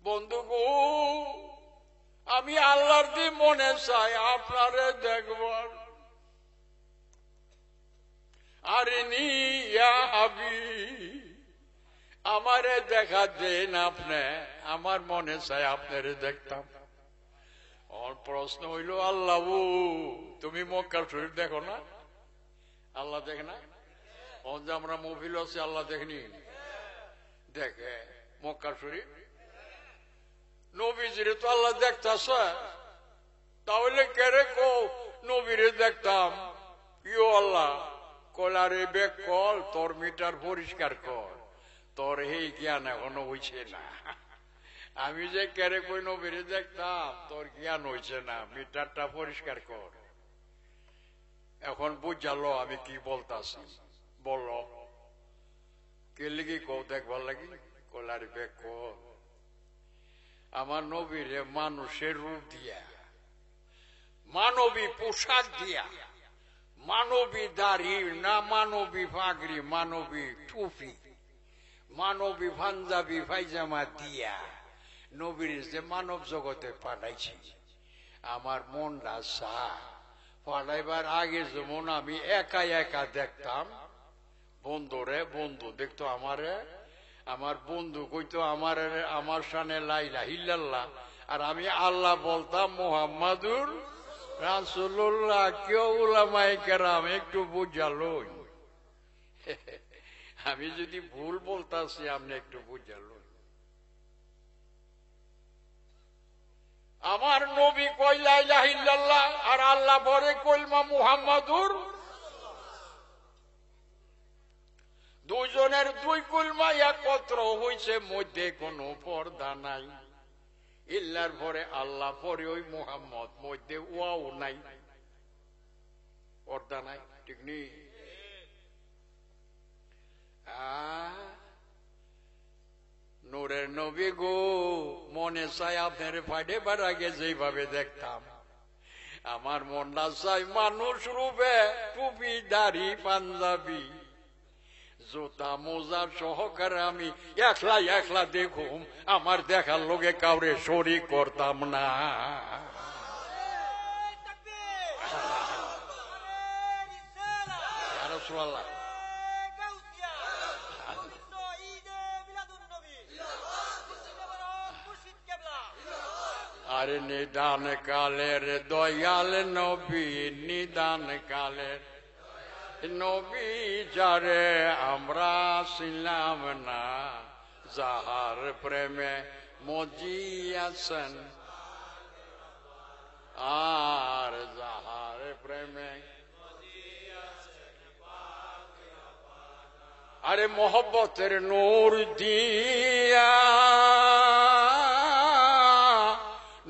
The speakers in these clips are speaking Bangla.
বন্ধু গো, আমি আল্লাহর দি মনে চাই আপনারে দেখবার। আরিনি ইয়া হাবিব, আমারে দেখা দেন আপনি, আমার মনে চাই আপনারে দেখতাম। আমার প্রশ্ন হইল, আল্লাহ তুমি মক্কা শরীফ দেখো না? আল্লাহ দেখে না? যে আমরা মফিল আছি, আল্লাহ দেখেনি? দেখে মক্কা শরীফ। নবীজিরে তো আল্লাহ দেখতাছে, তাহলে কেরে কো নবীরে দেখতাম? ইও আল্লাহ কলারে বেক কল, তোর মিটার পরিষ্কার কর, তোর এই জ্ঞান এখনো হইছে না। আমি যে কেরে কই নবীরে দেখতাম, তোর জ্ঞান হইছে না, মিটারটা পরিষ্কার কর। এখন বুঝালো আমি কি বলতাছি, বলো কে লিগি কো দেখবার লাগি? কলারে বেক কল। আমার নবীরে মানুষের রূপ দিয়া, মানবী পোশাক দিয়া, মানবী দাড়ি না, মানবী পাগড়ি, মানবী টুপি, মানবী পাঞ্জাবি পায়জামা দিয়া নবীর যে মানব জগতে পাঠাইছি, আমার মনটা চা পাঠাইবার আগে যেমন আমি একা একা দেখতাম, বন্ধুরে বন্ধু দেখতো আমারে, আমার বন্ধু কইতো আমার সামনে লা ইলাহা ইল্লাল্লাহ, আর আমি আল্লাহ বলতাম মুহাম্মাদুর রাসূলুল্লাহ। কেউ উলামায়ে কেরাম একটু বুঝালো, আমি যদি ভুল বলতাছি আপনি একটু বুঝালো। আমার নবী কই লা ইলাহা ইল্লাল্লাহ, আর আল্লাহ বলে কলমা মুহাম্মাদুর। দুজনের দুই কলমা একত্র হইছে, মধ্যে কোনো পর্দা নাই। ইল্লার পরে আল্লাহ, পরে ওই মুহাম্মদ, মধ্যে ওয়াও নাই, পর্দা নাই, ঠিক নেই? নূরের নবী গো, মনে চাই আপনার ফাইডে বার আগে যেভাবে দেখতাম, আমার মনটা চাই মানুষ রূপে, টুপি দাড়ি পাঞ্জাবি জুতা মোজা সহকারে আমি একলা একলা দেখুম, আমার দেখার লোকে কাউরে শরীক করতাম না। আরে নিদান কালের দয়াল নবী, নিদান কালের নবী যারে আমরা ছিলাম না, যাহার প্রেমে মজিয়াছেন, আর যাহার প্রেমে আরে মোহব্বতের নূর দিয়া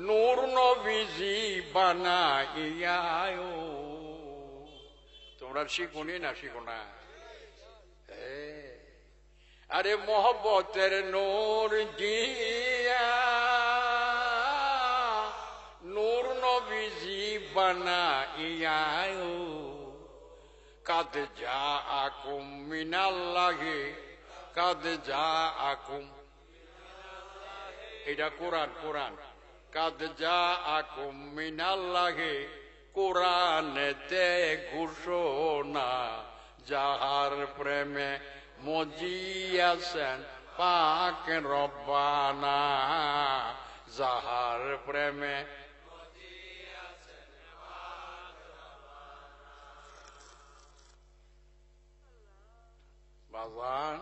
নূর নবীজি বানাইয়া। তোমরা শিখুনি না? শিখো না? আরে মোহব্বতের নূর দিয়া নূর নবীজি বানাইয়া। কাদ যা আকুম মিনাল্লাহি, কাদ যা আকুম, এটা কোরআন, কোরআন। কাদ যা আকুম মিনাল্লাহি, কোরআনেতে ঘোষণা, যাহার প্রেমে মজিয়াছেন পাক রব্বানা, যাহার প্রেমে বাজান।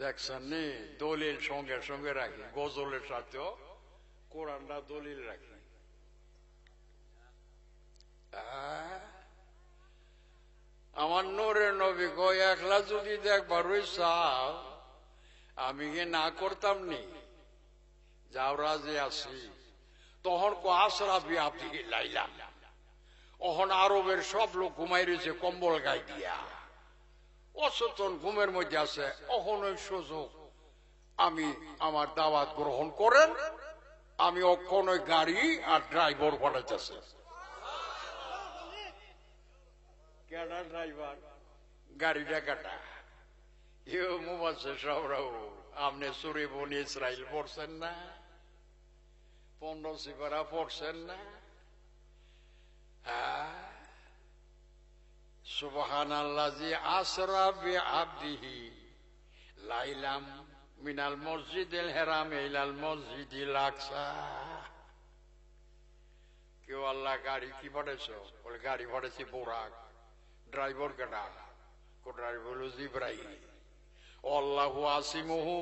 দেখছেন নি, দলিল সঙ্গে সঙ্গে রাখি, গজলের সাথেও কোরআনটা দলিল রাখি। আমার নূরের নবী গো, একলা যদি দেখবার চাও, আমি কি না করতাম নি? যাও রাজি আছি। তখন কো আশরাফি আপনি লাইলাম, ওখন আরবের সব লোক ঘুমাই রয়েছে কম্বল গায়ে দিয়া, অচেতন ঘুমের মধ্যে আছে। অখন ওই সুযোগ আমি আমার দাওয়াত গ্রহণ করেন, আমি অক্ষণ ওই গাড়ি আর ড্রাইভার পাঠাইতেছে। কেডা ড্রাইভার? গাড়িটা কাটা। ইউ মুবাসে সবরাও আপনি সূরা বনী ইসরাইল পড়ছেন না? 15 সিপারা পড়ছেন না? সুবহানাল্লাযী আসরা বিআবদিহি লাইলাম মিনাল মসজিদিল হারাম ইলাল মসজিদিল আকসা। কেউ আল্লাহ গাড়ি কি পাঠাইছো? বলে গাড়ি পাঠাইছি বোরাক। ড্রাইভার কেনা? ড্রাইভার হলো জিবরাইল। আল্লাহু আসিমুহু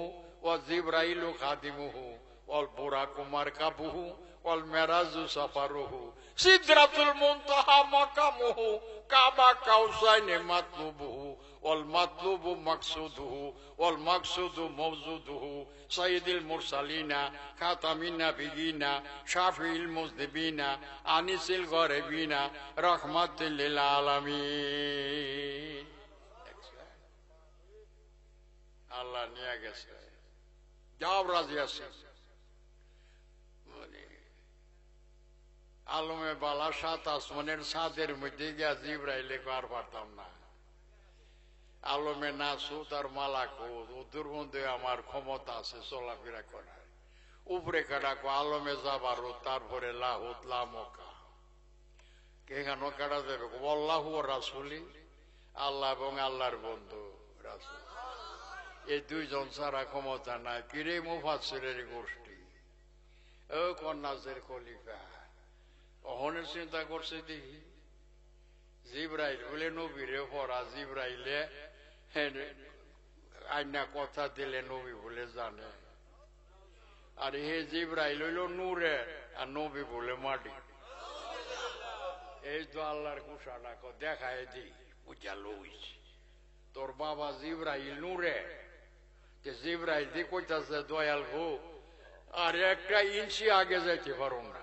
ওয়া জিবরাইলু খাদিমুহু ওয়াল বুরাকু মারকাবুহু ওয়াল মেরাজু সাফারুহু সিদরাতুল মুনতাহা মাকামুহু কাবা কাউসাইনে মাতলুবুহু ওয়াল মাতলুবু মাকসুদুহু ওয়াল মাকসুদু মাওজুদুহু সাইয়্যিদুল মুরসালিনা খাতামিন নাবিয়িনা শাফিউল মুযনিবিনা আনিসিল গরিবিনা রাহমাতুল লিল আলামিন। আল্লাহ নিয়ে গেছে, যাও রাজি আছে। আলমে বালা 7 আসমানের ছাদের মধ্যে গিয়া জিবরাইলে আর পারতাম না। আলমে নাসুত আর মালাকুত ওদের মধ্যে আমার ক্ষমতা আছে চলাফেরা করার। উপরে কাটাকো আলমে জাবারুত, তারপরে লাহুত লামকা কেখানো কাটা যাবে আল্লাহু ওয়া রাসূলি, আল্লাহ এবং আল্লাহর বন্ধু রাসূল। এই দুইজন ছাড়া ক্ষমতা নাই। কিরে মুফাসসিরের গোষ্ঠী, ও কন্যাসের খলিফা অহনের চিন্তা করছে দেখি জিবরাইল বলে নবীরে পড়া। জিবরাইলে আইনা কথা দিলে নবী বলে জানে, আর হে জিবরাইল হইল নূরে আর নবী বলে মাটি। এই তো আল্লাহর ঘোষণা দেখায় দি বুঝা লইস তোর বাবা জিবরাইল নূরে। জিবরাইল দি কইতাছে দয়াল গো আর একটা ইঞ্চি আগে যাইতে পারো না,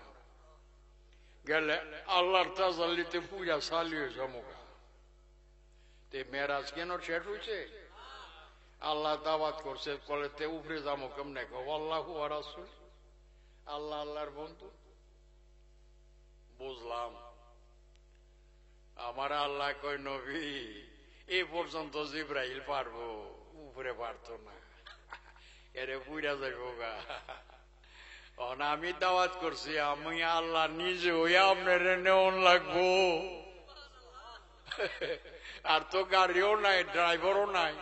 গেলে আল্লাহর তাজাল্লিতে পূজা চালিয়ে জমকা। তে মেরাজ কেন শেষ হয়েছে? আল্লাহ দাওয়াত করছে, কলেতে উপরে যাবো কেমনে? আল্লাহু ওয়া রাসূল, আল্লাহ আল্লাহর বন্ধু। বুঝলাম। আমার আল্লাহ কই নবী এ পর্যন্ত জিবরাইল পারবো, উপরে পারতো না, এরে পুইরা যাইব গা। আমি দাওয়াত করছি, আমি আল্লাহ নিজে হইয়া আপনার নেওয়ান লাগবো। আর তো গাড়িও নাই, ড্রাইভারও নাই।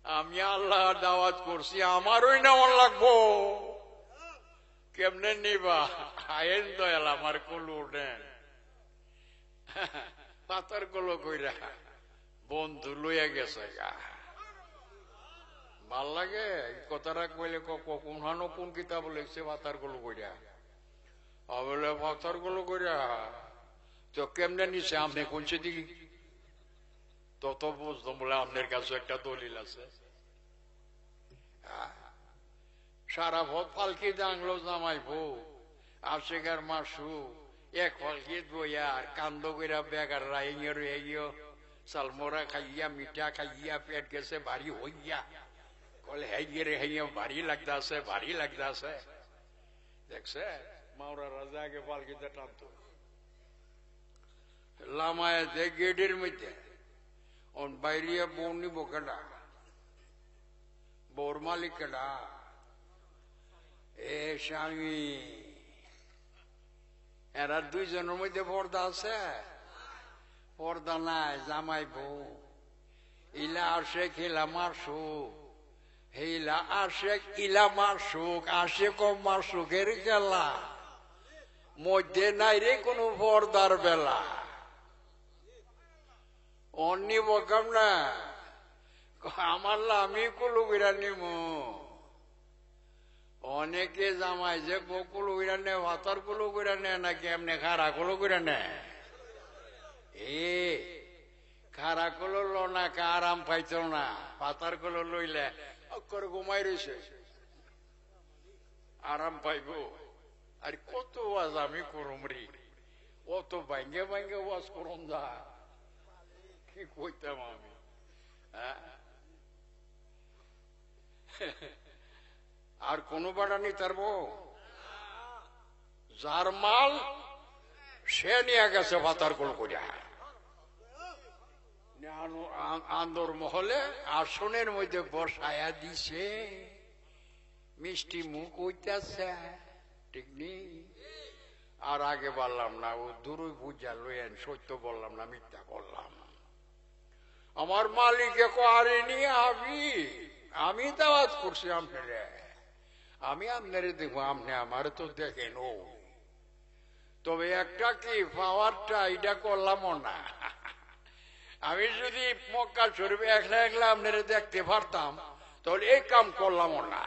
আমি আল্লাহ দাওয়াত করছি, আমারই নেওয়ান লাগবো। কেমনে নিবা? আইন দয়াল আমার কলু উঠেন পাতার কলো কইরা বন্ধু লইয়া গেছে গা। ভাল লাগে কথাটা কইলে, কোন কোন কিতাব লিখছে পাতার গুলো কইরা? বলে পাতার গুলো কইরা তো কেমনে নিছে? আপনি কোনছে দিকে তত বুঝতাম। বলে আপনার কাছে একটা দলিল আছে? সারা ভোট পালকি দাংলো জামাইবো আশেকার মাসু এক পালকি বইয়া আর কান্দ কইরা বেগার রাইঙে রয়ে গিয়ে চালমোরা খাইয়া মিঠা খাইয়া পেট গেছে ভারী হইয়া। বলে হেগিয়ে হেগিয়ে ভারী লাগতাছে, ভারী লাগতাছে। দেখছে মাওরা রাজা আগে পালকিতে টানতো লামায় যে গেটের মধ্যে বাইরিয়া বউ নিব কেডা? বউর মালিক কেডা? এ স্বামী। এরা দুইজনের মধ্যে পর্দা আছে? পর্দা নাই। জামাই বউ ইলা আশেক ইলা মারসুক, ইলা আশেক ইলা মারসুক, আশেক ও মারসুকের খেলা মধ্যে নাই রে কোনো পর্দার বেলা। অন্য বকাম না আমার আমি কুলু বিরা নিম। অনেকে জামাই যে কুলু বিরা নে ভাতার কুলু বিরা নে নাকি এমনি খারা কুলু বিরা নে? এ খারা কুলো লো না কা আরাম পাইত না, পাতার কুলো লইলে অক্ষর ঘুমাই রয়েছে আরাম পাইব। আর কত ওয়াজ আমি করুম রি, অত ভাঙ্গে ভাঙ্গে ওয়াজ করুম যা কি কইতাম আমি। আর কোন বাড়া নিতে পারবো? যার মাল সে নিয়ে গেছে ভাতার কোল করিয়া আন্দর মহলে আসনের মধ্যে বসায়া দিছে। মিষ্টি মুখ হইতেছে, ঠিক নেই। আর আগে বললাম না, ও দূরই বুঝা লইয়েন, সত্য বললাম না, মিথ্যা বললাম। আমার মালিকে করেনি, আমি দাওয়াত করছি আপনারে, আমি আপনারে দেখবো, আপনি আমার তো দেখেন। ও তবে একটা কি, পাওয়ারটা এটা করলামও না। আমি যদি মক্কা শরীফ একলা একলা আপনারে দেখতে পারতাম, তাহলে এই কাম করলামও না।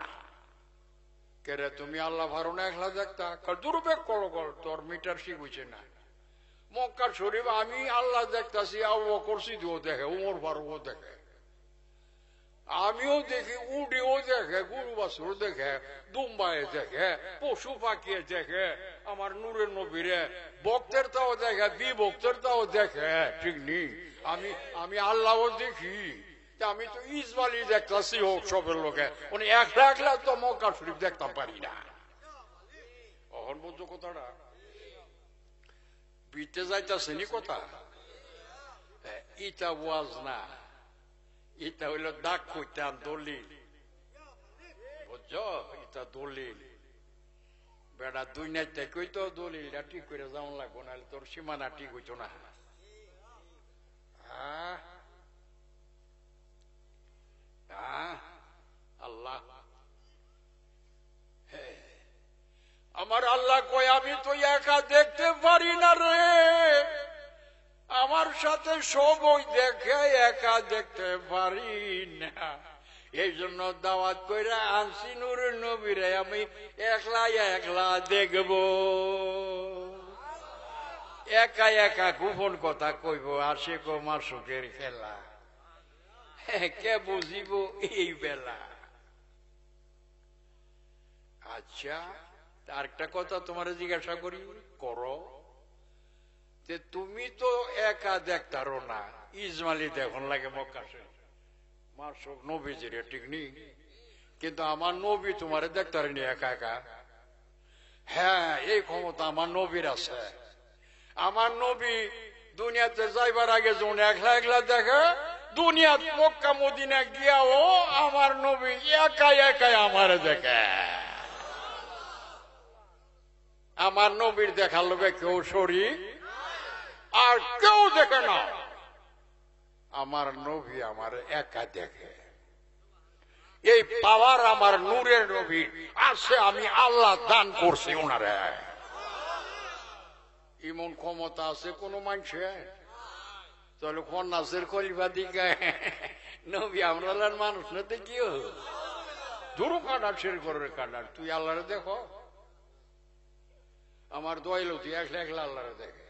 কেরে তুমি আল্লাহ ভারো না একলা দেখতা? দুর্বেগ করো, তোর মিটার শিখুছে না। মক্কা শরীফ আমি আল্লাহ দেখতাছি, আবু বকর সিদ্দিকও দেখে, উমর ফারুকও দেখে, আমিও দেখি, উডিও দেখে, গরু বাছুর দেখে, দুম্বায় দেখে, পশু পাখিয়ে দেখে, আমার নূরের নবীরে ভক্তের তাও দেখে, বিভক্তের তাও দেখে, ঠিক নেই। আমি আল্লাহও দেখি। আমি তো ইসমাইলি দেখতাছি হোক সবের লোকে, উনি একলা একলা তো মক্কা শরীফ দেখতাম পারি না। অহন বুঝছো কথাটা? বিতে যাইতাছেনি কথা। ইটা ওয়াজ না, এটা হইল দাগ কইতাম, দলিল, বুঝছো? এটা দলিল। বেড়া দুই নাইতে কইতো দলিলটা ঠিক করে যাওয়া লাগবো, নাহলে তোর সীমানা ঠিক হইতো না। আল্লাহ, আমার আল্লাহ কয়, আমি তো একা দেখতে পারি না রে, আমার সাথে সবই দেখে, একা দেখতে পারি না। এই জন্য দাওয়াত কইরা আনছি নূরের নবীরে, আমি একলা একলা দেখব, একা একা গোপন কথা কইব, আসে কো মাসুকের খেলা, কে বুঝিব এই বেলা। আচ্ছা, আরেকটা কথা তোমার জিজ্ঞাসা করি, করো যে তুমি তো একা দেখতারো না, ইসমাইলি দেখুন লাগে মক্কা মাসুক নবীজিরে, ঠিক নেই? কিন্তু আমার নবী তোমারে দেখতারেনি একা একা। হ্যাঁ, এই ক্ষমতা আমার নবীর আছে। আমার নবী দুনিয়াতে যাইবার আগে যখন একলা একলা দেখে, দুনিয়া মক্কা মদিনা গিয়াও আমার নবী একা একাই আমার দেখে। আমার নবীর দেখার লোকে কেউ শরীক আর কেউ দেখে না। আমার নবী আমার একা দেখে। এই পাওয়ার আমার নূরের নবী আছে, আমি আল্লাহ দান করছি ওনারে। এমন ক্ষমতা আছে কোন মানুষের? তাহলে কন্যাসের খলিফা দিকে নবী আমরা মানুষ না দেখিও, ধরু কাটার শের করে কাটার, তুই আল্লাহরে দেখো। আমার দোয়াইলো তুই একলা একলা আল্লাহরে দেখে।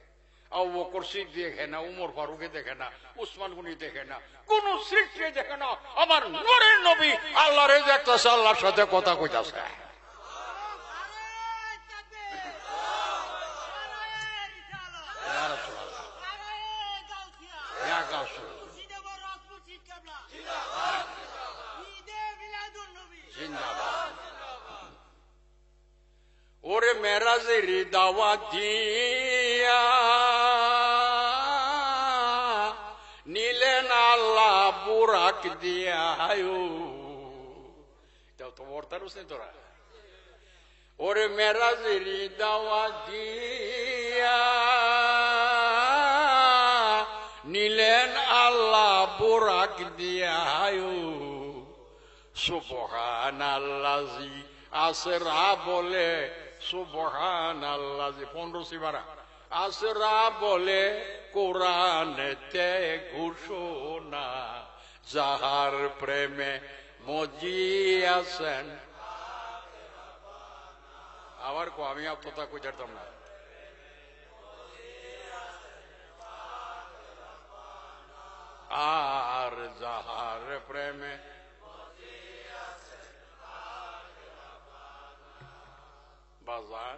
আবু বকর সিদ্দিক দেখে না, উমর ফারুকে দেখে না, উসমান গনি দেখে না, কোন সৃষ্টি দেখে না, আমার নূরের নবী আল্লাহরে দেখতেছে, আল্লাহর সাথে কথা কইতাছে। ওরে মেরাজের দাওয়াত দিয়া নিলেন আল্লাহ বুরাক দিয়া। এটাও তো বর্তার উঠছে তোরা। ওরে মেরাজের দাওয়াত দিয়া নিলেন আল্লাহ বুরাক দিয়া। সুবহানাল্লাজি আসরা বলে, সুবহানাল্লাজি 15 সিবারা আসরা বলে কোরআনেতে ঘোষণা, যাহার প্রেমে মজিয়াছেন। আবার কো, আমি আপনার কই জানতাম না। আর যাহার প্রেমে বাজার,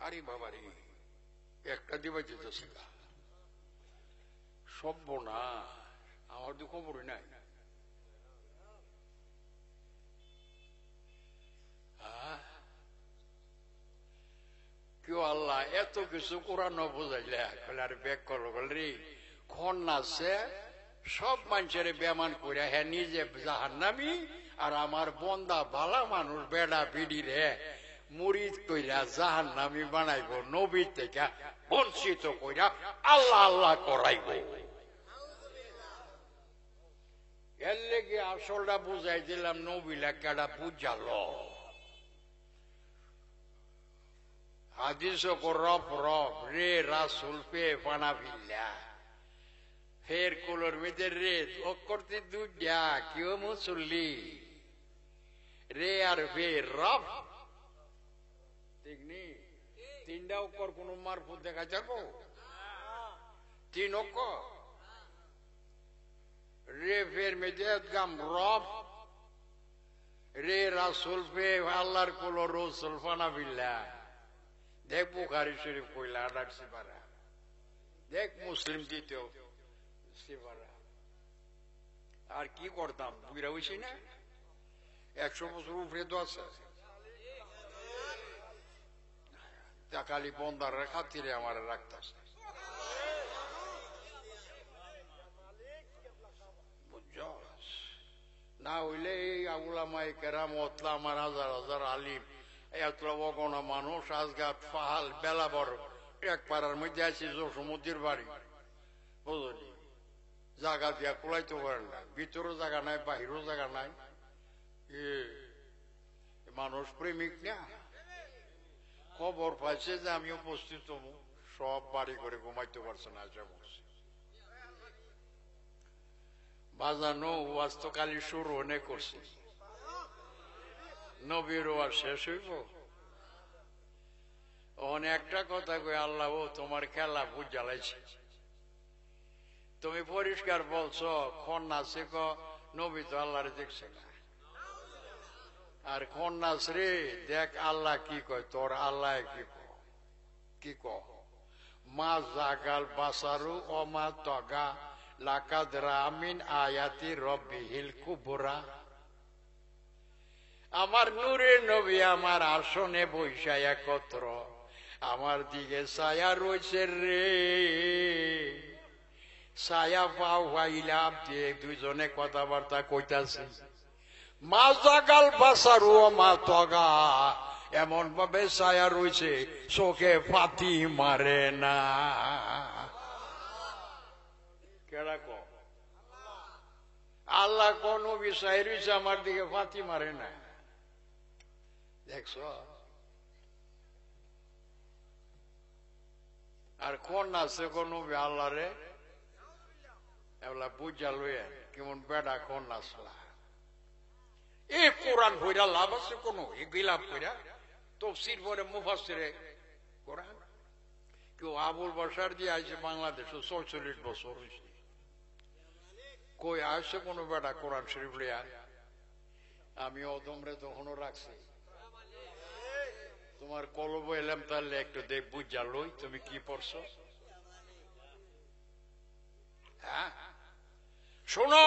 আরে বাবারি একটা দিবা যেতেছে সভ্য না, আমার তো খবরই নাই। কেউ আল্লাহ এত কিছু কোরআন বুঝাইলে আর ব্যাগ করলো রে, খন আছে সব মানুষের বেমান করে, হ্যাঁ নিজে জাহান্নামী আর আমার বন্দা ভালা মানুষ বেড়া বিড়ি রে মুরিদ কইরা জাহান্নামী বানাইব, নবীর থেকে বঞ্চিত কইরা আল্লাহ আল্লাহ করাইব। এর লেগে আসলটা বুঝাই দিলাম, নবীলা কেডা বুঝালো। হাদিস রব রব রে রাসুল পে বানাবিল্লা ফের কুলোর মেয়েদের রে করতে দুইটা কেউ মুসল্লি রে আর ফে রব ঠিক নেই। তিনটা অক্ষর কোন মারফত দেখা যাবো? তিন অক্ষর রে ফের মেয়েদের গাম রব রে রাসুল পে আল্লাহর কুলো রসুল বানাবিল্লা। দেখ বুখারী শরীফ কইলা ৮ সিপারা, দেখ মুসলিম দ্বিতীয় সিপারা। আর কি করতাম, বুঝা হইছি না? ১০০ বছর উপরে তো আছে। খালি বন্দার খাতিরে আমার রাখতেছে, বুঝছ না? হইলে এই উলামায়ে কেরাম ওতলা আমার হাজার হাজার আলিম এতলা অগণা মানুষ আজগাত ফাহাল বেলা বড় এক পাড়ার মধ্যে আছি সমুদ্রের বাড়ি, বুঝলি? জায়গা দিয়া কুলাইতে পারেন না, ভিতরও জায়গা নাই বাহিরও জায়গা নাই। মানুষ প্রেমিক না, খবর পাইছে যে আমি উপস্থিত হবো, সব বাড়ি করে ঘুমাইতে পারছে না, আশা বলছে বাজানো ওয়াজ তো কালি শুরু অনেক করছে, নবীর ওয়াজ শেষ হইব। অনেকটা কথা কই আল্লাহ ও তোমার খেলা বুঝ জ্বালাইছে। তুমি পরিষ্কার বলছো খন্নাসে ক নবী তো আল্লাহরে দেখছে না, আর খন্নাস রে দেখ আল্লাহ কি কয়, তোর আল্লাহ কি ক মা জাগাল বাসারু ও মা তগা লাকাদ রামিন আয়াতি রব্বিহিল কুবরা। আমার নূরের নবী আমার আসনে বৈশা একত্র আমার দিকে ছায়া রয়েছে রে, ছায়া পাইলাম দিয়ে দুইজনে কথাবার্তা কইতাছে। মা জাগাল বাসারু ও মা তগা, এমন ভাবে ছায়া রয়েছে চোখে ফাতি মারে না। কেডা ক আল্লাহ কোন বিষয় রয়েছে আমার দিকে ফাতি মারে না, দেখছ? আর কোন আছে কোন আল্লাহ রে এগুলা বুঝা লইয়া কেমন বেড়া কোন আসলা। এই কোরআন বইরা লাভ আছে কোন? এগুলা বইরা তফসির পরে মুফাসসিরে কোরআন। কেউ আবুল বাশার দিয়ে আইছে বাংলাদেশে ৪৬ বছর হয়েছে, কই আসছে কোন বেড়া কোরআন শরীফ লইয়া? আমি অদমরে তখনও রাখছি, তোমার কলব এলাম তাহলে একটু দেখ বুঝা লই তুমি কি পড়ছো। হ্যাঁ শোনো,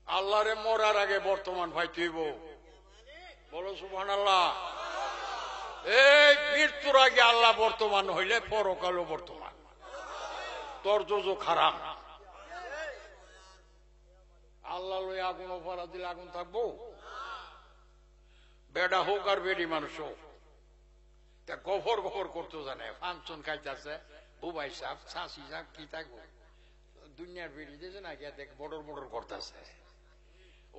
আল্লাহরে মরার আগে বর্তমান ভাই তুইব, বলো সুবহানাল্লাহ। এই মৃত্যুর আগে আল্লাহ বর্তমান হইলে পরকালও বর্তমান, তোর জোজো খারাপ। আল্লাহ লই আগুন অপরাধ দিলে আগুন থাকবো? বেড়া হোক আর বেড়ি মানুষ হোক, গফর গফর করতে জানে, ফাংশন খাইতেছে, বুবাই সাপ শাসি সাপ কি থাকবো দুনিয়ার বেড়ি দিয়েছে না, গিয়ে দেখ বড়র বড়র করতেছে।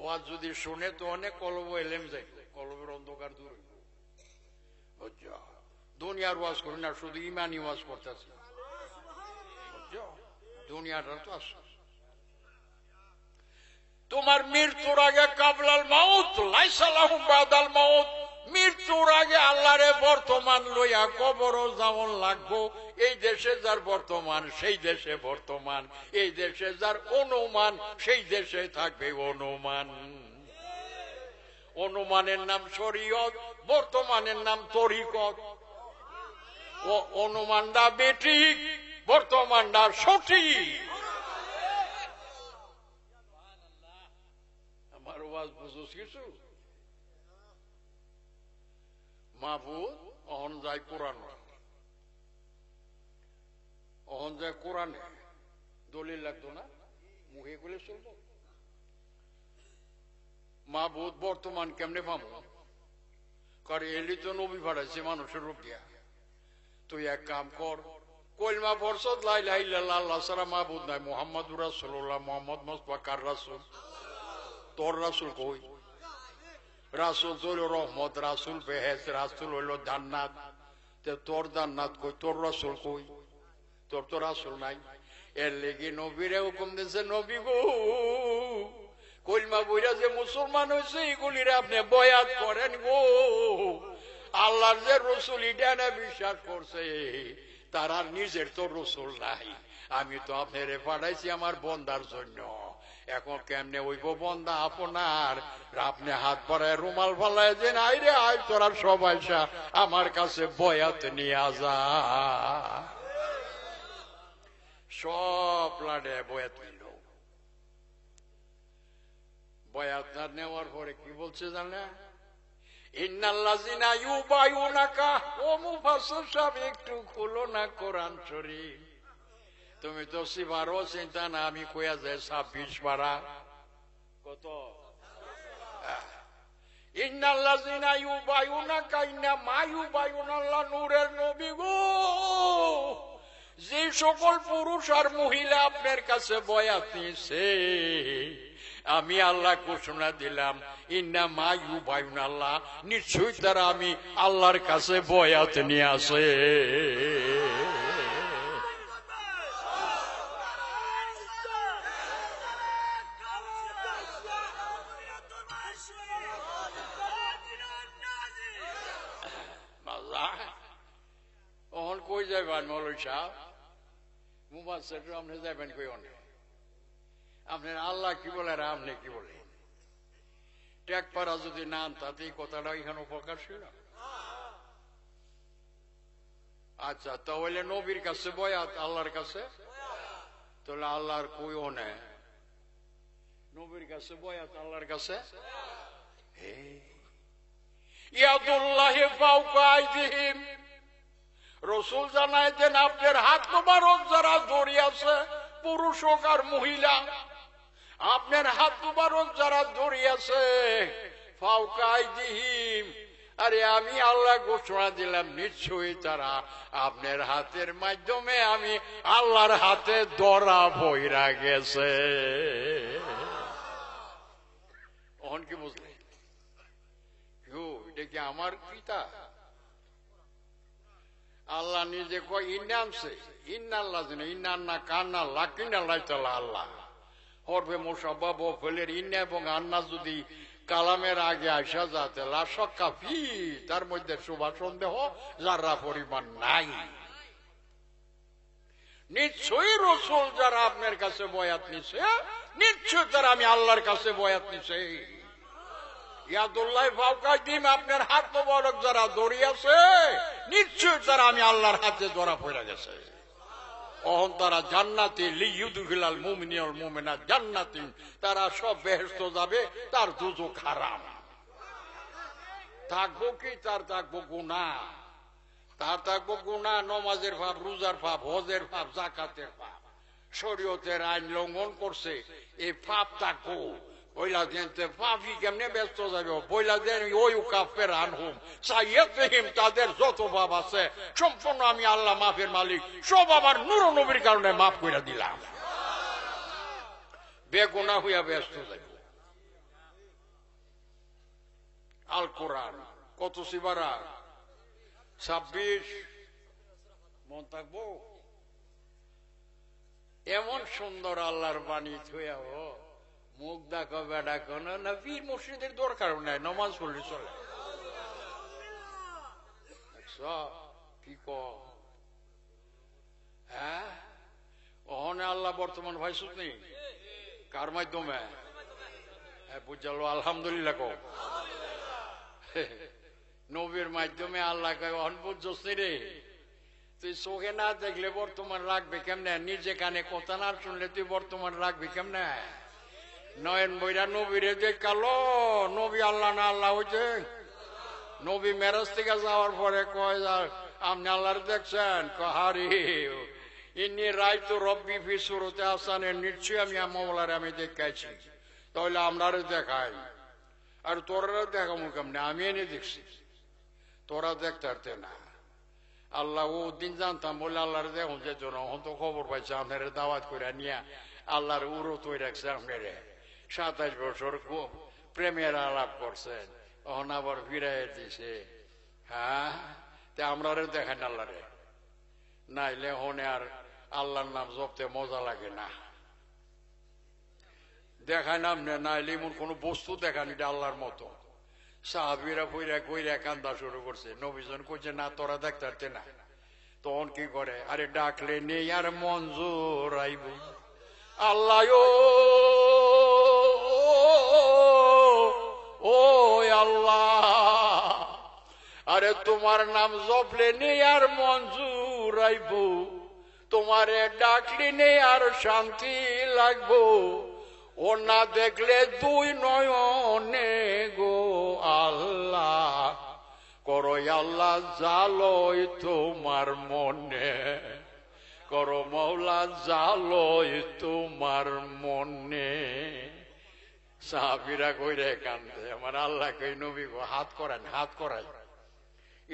ওয়াজ যদি শুনে তো অনেক কলব এলেম যাই, কলবের অন্ধকার দূর হইব। দুনিয়ার ওয়াজ করি না, শুধু ইমানি ওয়াজ করতেছে, দুনিয়াটা তো আছে। তোমার মৃত্যুর আগে কাবলাল মাউত লাইসা লাহুম বাদাল মাউত, মৃত্যুর আগে আল্লাহরে বর্তমান লইয়া কবরও যেমন লাগবো। এই দেশে যার বর্তমান সেই দেশে বর্তমান, এই দেশে যার অনুমান সেই দেশে থাকবে অনুমান। অনুমানের নাম শরীয়ত, বর্তমানের নাম তরিকত। ও অনুমানটা বেঠিক, বর্তমানটা সঠিক। আমার ওয়াজ বুঝোস কিছু? মাহফুজ অহন যায় কোরআন, অহন যায় কোরআনে, দলিল লাগতো না, মুখে গুলে চলবো। মাহবুদ বর্তমান কেমনে পাবো? কারণ এলি তো নবী পাঠাইছে মানুষের রূপিয়া। তুই এক কাম কর, কলমা পড়ছত লা ইলাহা ইল্লাল্লাহ, আল্লাহ ছাড়া মাহবুদ নাই, মুহাম্মাদুর রাসূলুল্লাহ, মুহাম্মদ মুস্তাফা কার রাসূল। তোর রাসূল কই? রাসূল তো হইল রহমত, রাসূল বেহেশত, রাসূল হইল জান্নাত। তোর জান্নাত কই? তোর রাসূল কই? তোর তো রাসূল নাই। এর লেগে নবীরে হুকুম দিয়েছে, নবী গো কলমা বইরা যে মুসলমান হয়েছে এগুলির আপনি বয়াত করেন গো। আল্লাহর যে রসুল ইডানে বিশ্বাস করছে তারা নিজের তো রসুল নাই। আমি তো আপনার পাঠাইছি আমার বন্দার জন্য। এখন কেমনে হইব বন্দা আপনার? আপনি হাত পরায় রুমাল ফালায় দেন, আইরে আয় তোরা সবাই আমার কাছে বয়াত নিয়ে আসা। সব লাডে বয়াত নিল। বয়াত না নেওয়ার পরে কি বলছে জানে? ইন্নাল্লাযিনা ইউবায়ুনাকা। ও মুফাসসির সাহেব একটু খুলো না কোরআন শরীফ। তুমি তো সিবারও চিন্তা না, আমি কইয়া যাই 26 পারা। কত? ইন্নাল্লাযিনা ইউবায়ুনাকা ইন্নামা ইউবায়ুনাল্লাহ, নূরের নবী গো যে সকল পুরুষ আর মহিলা আপনার কাছে বয়াত নিছে, আমি আল্লাহ ঘোষণা দিলাম ইন্নামা ইউবায়ুনাল্লাহ, নিশ্চয়ই তারা আমি আল্লাহর কাছে বয়াত নিয়ে আসে। কই যাবেন মৌলভী সাহেব? মুফাসসির আপনি যাবেন কই? অনেক আপনার আল্লাহ কি বলে আর আপনি কি বলে? ট্যাগ পারা যদি না তাতে এই কথাটা এখানে প্রকাশ ছিল। আচ্ছা, তাহলে নবীর কাছে বয়াত, আল্লাহর কাছে তাহলে আল্লাহর কইও না, নবীর কাছে বয়াত, আল্লাহর কাছে। ইয়াদুল্লাহি ফাওকা আইদিহিম, রসুল জানায় দেন আপনার হাত মোবারক যারা জড়িয়ে আছে, পুরুষ হোক আর মহিলা, আপনার হাত মোবারক যারা জড়িয়ে আছে, ফাওকা আইদিহিম, আরে আমি আল্লাহ ঘোষণা দিলাম নিশ্চয়ই তারা আপনার হাতের মাধ্যমে আমি আল্লাহর হাতে ধরা বইরা গেছে। এখন কি বুঝলে? এটা কি আমার পিতা? আল্লাহ নিজে কয় ইন্নামছে ইন্নাল্লাহ, ইন্নান্না কান্না লাকিনাল্লাহ তাআলা আল্লাহ। হরফে মুসাব্বাব ও ফেলের ইন্না এবং আন্না যদি কালামের আগে আসা যাতে লা শাক্কা ফি, তার মধ্যে শুভা সন্দেহ যারা পরিমাণ নাই। নিশ্চয়ই রসুল যারা আপনার কাছে বয়াত নিছে, নিশ্চয় তারা আমি আল্লাহর কাছে বয়াত নিছে। ইয়াদুল্লাহি ফাওকা আইদিহিম, আপনার হাত মোবারক যারা ধরে আছে নিশ্চয় তারা আমি আল্লাহর হাতে ধরা পড়ে গেছে। অহন তারা জান্নাতি লিইউদখিলাল মুমিনিনা ওয়াল মুমিনাত জান্নাতিন, তারা সব বেহেশতে যাবে, তার দুজক হারাম। থাকবো কি? তার থাকবো গুনাহ, তার থাকবো গুনাহ, নামাজের পাপ, রোজার পাপ, হজের পাপ, যাকাতের পাপ, শরীয়তের আইন লঙ্ঘন করছে, এই পাপ থাকবো। বইলা দেন পাপি কেমনে ব্যস্ত যাবে? বইলা দেন ওই কাফের আনহুম সাইয়্যিহিম, তাদের যত পাপ আছে সম্পূর্ণ আমি আল্লাহ মাফের মালিক, সব আমার নূর নবীর কারণে মাফ করে দিলাম। বেগুনাহ হইয়া ব্যস্ত যাবে। আল কোরআন কত সিবারা? 26। মন থাকবো? এমন সুন্দর আল্লাহর বাণী থইয়া মুখ দেখো বেড়া কোন না, পীর মুর্শিদের দরকার নাই, নমাজ পড়লে চলে। কি হ্যাঁ, ওখানে আল্লাহ বর্তমান ভাইসুস নেই কার মাধ্যমে? বুঝালো আলহামদুলিল্লাহ কো নবীর মাধ্যমে আল্লাহ কখন বুঝছস রে? তুই চোখে না দেখলে বর্তমান রাখবে কেমনে? নিজে কানে কথা না শুনলে তুই বর্তমান রাখবি কেমনে? নয়ন বইরা নবীরে যে কালো নবী আল্লাহ না আল্লাহ হইছে। নবী মেরাজ থেকে যাওয়ার পরে কয় আপনি আল্লাহর দেখছেন? কাহারি ইন্নী রাইতু রব্বি ফি সুরতে হাসানের, নিশ্চয়ই আমি মওলার আমি দেখাইছি। তাহলে আপনারে দেখাই, আর তোরা দেখামু কেমনে? আমি এনে দেখছি, তোরা দেখতে পারতে না। আল্লাহ ও দিন জানতাম বলে আল্লাহর দেখুন যে এখন তো খবর পাইছে আপনার দাওয়াত করে নিয়ে আল্লাহর উড়ো তৈ রাখছে। আপনার 27 বছর প্রেমের আলাপ করছেন, তখন আবার ফিরাই দিছে। হ্যাঁ, তা আমরা দেখেন আল্লাহরে, নাইলে হনে আর আল্লাহর নাম জপতে মজা লাগে না। দেখায় নাম নাইলে এমন কোন বস্তু দেখান এটা আল্লাহর মতো। সাহাবীরা কইরা কইরা কান্দা শুরু করছে। নবীজন কইছে না তোরা দেখতে পারতে না। তখন কি করে? আরে ডাকলে নেই আর মঞ্জুর আইব। আল্লাহ ও আল্লাহ, আরে তোমার নাম জপলে নেই আর মঞ্জুর আইব, তোমারে ডাকলে নেই আর শান্তি লাগবো। ও না দেখলে দুই নয়নে গো আল্লাহ, করো আল্লাহ জালই তোমার মনে, করো মৌলা জালই তোমার মনে। সাহাবীরা কইরে কান্দে, আমার আল্লাহ কই নবী গো হাত করান, হাত করাই।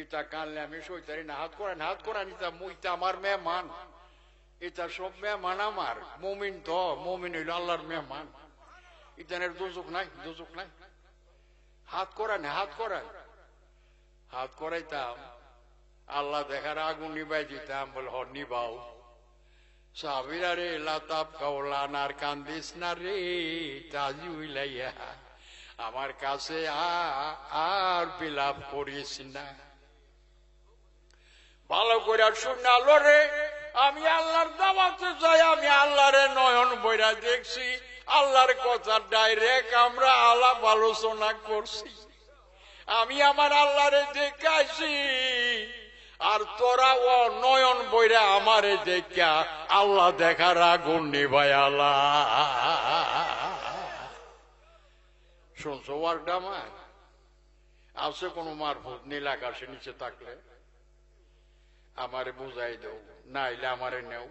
ইটা কানলে আমি সইতারি না, হাত করান, হাত করান। ইটা আমার মেহমান, এটা সব মেহমান আমার। মুমিন তো, মুমিন হইল আল্লাহর মেহমান। ইতানের দোজক নাই, দোজক নাই। হাত করান, হাত করান। হাত করাইতাম, আল্লাহ দেখার আগুন নিবাই দিতাম, বলে হ নিবাও। সাহাবীরা রে লাতাব কাওলান, আর কান্দিস না রে তাজি উইলাইয়া, আমার কাছে আর বিলাপ করিস না। ভালো করে শুনালো রে, আমি আল্লাহর দাওয়াতে যাই, আমি আল্লাহরে নয়ন বইরা দেখছি, আল্লাহর কথা ডাইরেক্ট আমরা আলাপ আলোচনা করছি। আমি আমার আল্লাহরে দেখাইছি, আর তোরা ও নয়ন বইরা আমারে দেখা আল্লাহ দেখার আগুন নিভাই। আল্লাহ শুনছো ওয়ার্ডটা আমার আছে কোন মারফত? নীল আকাশে নিচে থাকলে আমারে বুঝাই দেও, নাইলে আমারে নেও।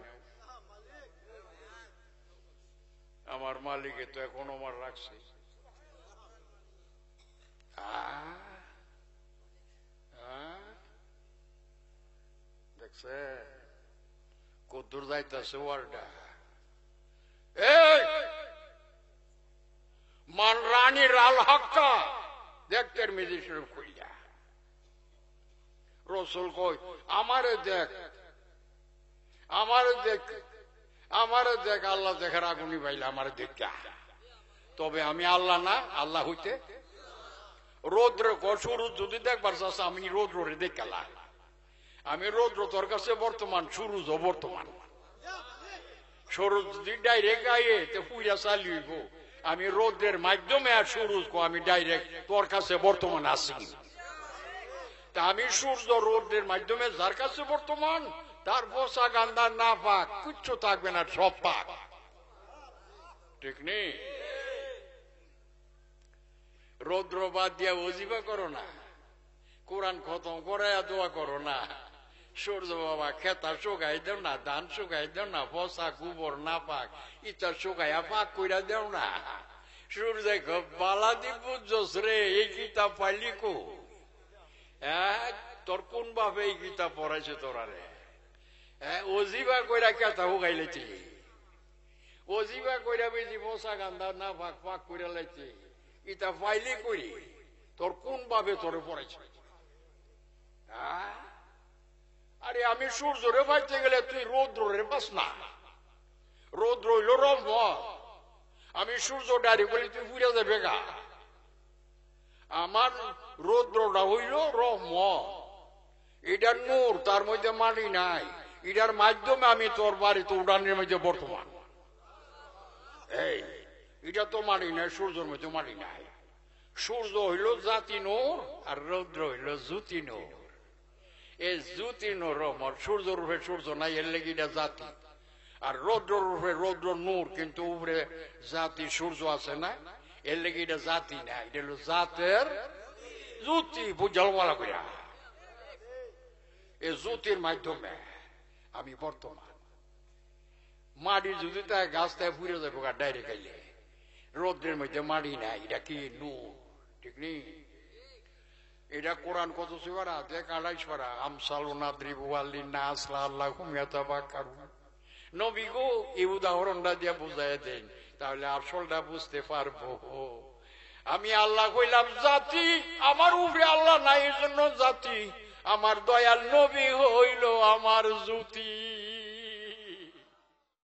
আমার মালিকে তো এখন আমার রাখছে। দেখছে কদ্দুর যাইতেছে ওয়ার্ডা। মান রানী রাল হক্কা দেখতে মেজি শুরু করিয়া রসুল কই আমারে দেখ, আমারে দেখ, আমারে দেখ। আল্লাহ দেখার আগুনি পাইলে আমারে দেখা। তবে আমি আল্লাহ না, আল্লাহ হইতে রৌদ্র শুরু যদি দেখবার চাষ, আমি রৌদ্র রে দেখালা। আমি রৌদ্র তোর কাছে বর্তমান, সুরুজ বর্তমান। সরুজ যদি ডাইরেক্ট আয়ে তো পুইরা চালিয়ে, আমি রৌদ্রের মাধ্যমে আর সুরুজ আমি ডাইরেক্ট তোর কাছে বর্তমান আসি। তা আমি সূর্য রৌদ্রের মাধ্যমে যার কাছে বর্তমান, তার বসা গান্ধা না পাক কিচ্ছু থাকবে না, সব পাক। ঠিক নেই? রৌদ্র বাদ দিয়া ওজিবা করো না, কোরআন খতম করাইয়া দোয়া করো না। সূর্য বাবা খেতা শুকাই দেও না, ধান শুকাই দেও না, বসা গোবর না পাক ইটা শুকাইয়া পাক কইরা দেও না। সূর্য বালাদি বুঝছস রে, এই কিতাব পাইলি কো? তোর কোন ভাবে এই কিতাব পড়াইছে তোরা রে? ওজিবা কইরা খেতা শুকাইলেছি, ওজিবা কইরা বেশি বসা গান্ধা না পাক পাক কইরা লাইছে, ইটা পাইলি করি? তোর কোন ভাবে তোরে পড়াইছে? আরে আমি সূর্যরে পাইতে গেলে তুই রৌদ্রে পাস না। রৌদ্র হইল রহমত, আমি সূর্য ডারি বলি তুই বুঝে যাবে গা। আমার রৌদ্রটা হইল রহমত, এটা নূর, তার মধ্যে মাটি নাই। এটার মাধ্যমে আমি তোর বাড়িতে উড়ানের মধ্যে বর্তমান। এই এটা তো মাটি নাই, সূর্যের মধ্যে মাটি নাই। সূর্য হইল জাতি নূর, আর রৌদ্র হইল জ্যোতি নূর। এই জ্যোতি নূর রহমত, সূর্য রূপে সূর্য নাই, এর লেগে এটা জাতি। আর রৌদ্র রূপে রৌদ্র নূর, কিন্তু উপরে জাতি সূর্য আছে না, এর লেগে এটা জাতি না, এটা হলো জাতের জ্যোতি। বুঝাল বলা কইরা এই জ্যোতির মাধ্যমে আমি বর্তমান। মাটি যদি তাই গাছ তাই ফুরে যাবো ডাইরেক্ট আইলে, রৌদ্রের মধ্যে মাটি নাই, এটা কি নূর। ঠিক নেই? এটা কোরআন কত সুরা? দেখ 28 পারা। আমসালুনা দ্রিবু আল্লিন্নাস লাআল্লাহুম ইয়াতাফাক্কারুন। নবী গো, এই উদাহরণটা দিয়ে বুঝায় দেন, তাহলে আসলটা বুঝতে পারবো। আমি আল্লাহ কইলাম জাতি, আমার উপরে আল্লাহ নাই, এই জন্য জাতি। আমার দয়াল নবী হইল আমার জ্যোতি।